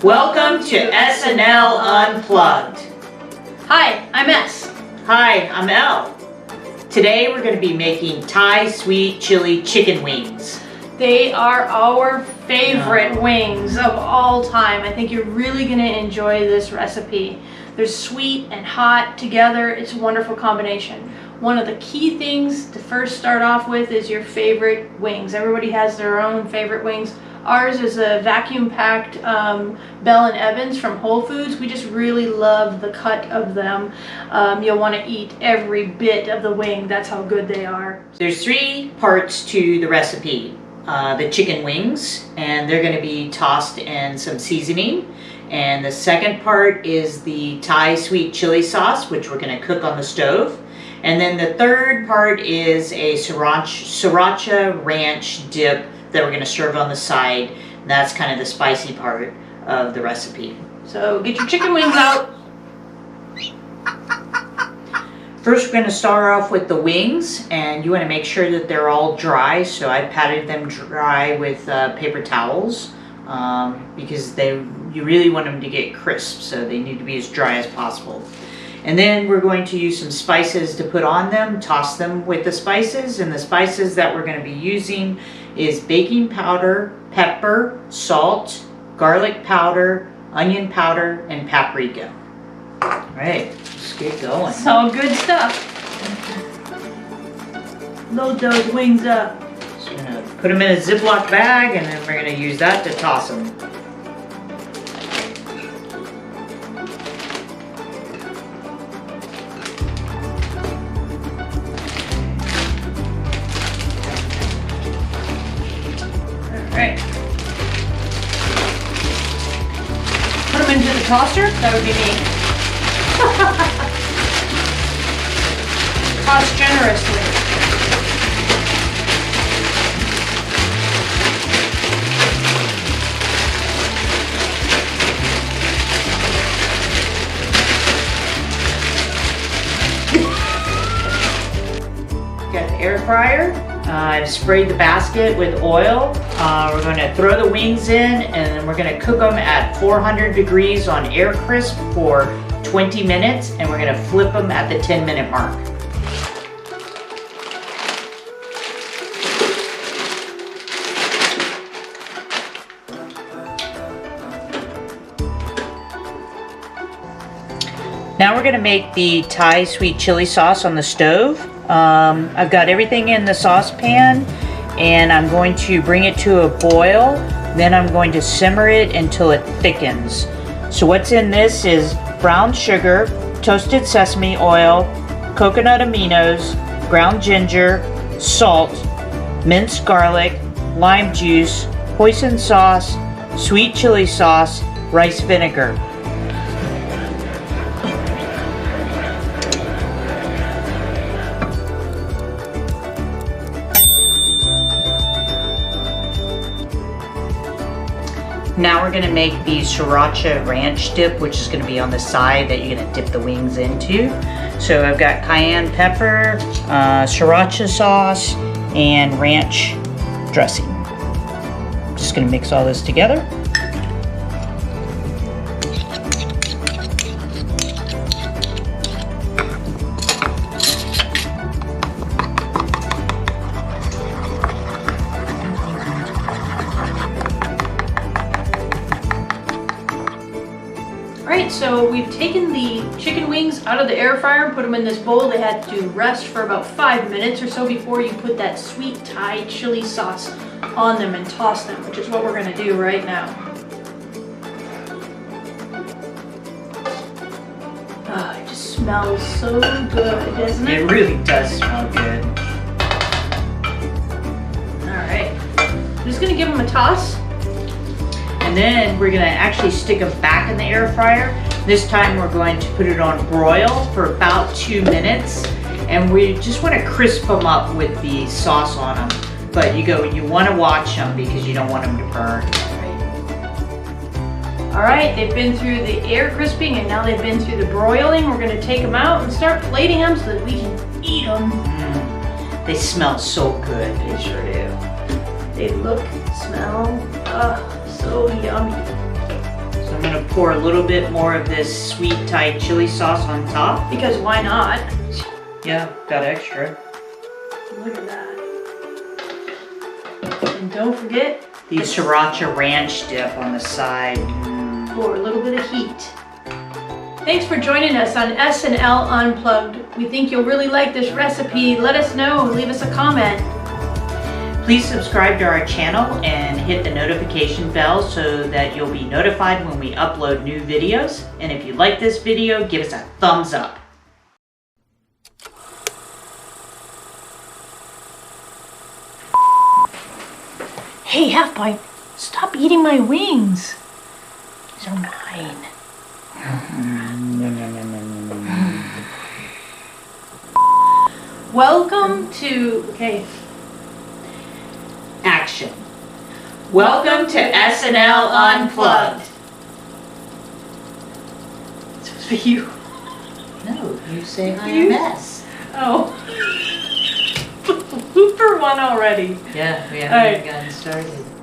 Welcome to S&L Unplugged. Hi, I'm S. Hi, I'm L. Today we're going to be making Thai sweet chili chicken wings. They are our favorite wings of all time. I think you're really going to enjoy this recipe. They're sweet and hot together. It's a wonderful combination. One of the key things to first start off with is your favorite wings. Everybody has their own favorite wings. Ours is a vacuum-packed Bell & Evans from Whole Foods. We just really love the cut of them. You'll want to eat every bit of the wing. That's how good they are. There's 3 parts to the recipe. The chicken wings, and they're going to be tossed in some seasoning. And the second part is the Thai sweet chili sauce, which we're going to cook on the stove. And then the third part is a sriracha ranch dip that we're going to serve on the side. That's kind of the spicy part of the recipe. So get your chicken wings out. First, we're going to start off with the wings, and you want to make sure that they're all dry. So I patted them dry with paper towels because you really want them to get crisp, so they need to be as dry as possible. And then we're going to use some spices to put on them, toss them with the spices, and the spices that we're going to be using is baking powder, pepper, salt, garlic powder, onion powder, and paprika. All right, let's get going. It's all good stuff. Load those wings up. Just gonna put them in a Ziploc bag, and then we're gonna use that to toss them. Alright. Put them into the toaster? That would be me. Toss generously. Got the air fryer. I've sprayed the basket with oil. We're going to throw the wings in, and then we're going to cook them at 400 degrees on air crisp for 20 minutes, and we're going to flip them at the 10-minute mark. Now we're going to make the Thai sweet chili sauce on the stove. I've got everything in the saucepan, and I'm going to bring it to a boil. Then I'm going to simmer it until it thickens. So what's in this is brown sugar, toasted sesame oil, coconut aminos, ground ginger, salt, minced garlic, lime juice, hoisin sauce, sweet chili sauce, rice vinegar. Now we're going to make the sriracha ranch dip, which is going to be on the side that you're going to dip the wings into. So I've got cayenne pepper, sriracha sauce, and ranch dressing. Just going to mix all this together. Alright, so we've taken the chicken wings out of the air fryer and put them in this bowl. They had to rest for about 5 minutes or so before you put that sweet Thai chili sauce on them and toss them, which is what we're going to do right now. Oh, it just smells so good, doesn't it? It really does smell good. Alright, I'm just going to give them a toss. And then we're going to actually stick them back in the air fryer. This time we're going to put it on broil for about 2 minutes. And we just want to crisp them up with the sauce on them. But you want to watch them because you don't want them to burn. Alright, they've been through the air crisping and now they've been through the broiling. We're going to take them out and start plating them so that we can eat them. They smell so good. They sure do. They look, smell, so yummy. So gonna pour a little bit more of this sweet Thai chili sauce on top. Because why not? Yeah, got extra. Look at that. And don't forget the sriracha ranch dip on the side. For a little bit of heat. Thanks for joining us on S&L Unplugged. We think you'll really like this recipe. Let us know, leave us a comment. Please subscribe to our channel and hit the notification bell so that you'll be notified when we upload new videos. And if you like this video, give us a thumbs up. Hey, Half Pint, stop eating my wings. These are mine. Welcome to, okay. Action. Welcome to S&L Unplugged. It's supposed to be you. No, you say IMS. Oh. Blooper one already. Yeah, we All right. haven't gotten started.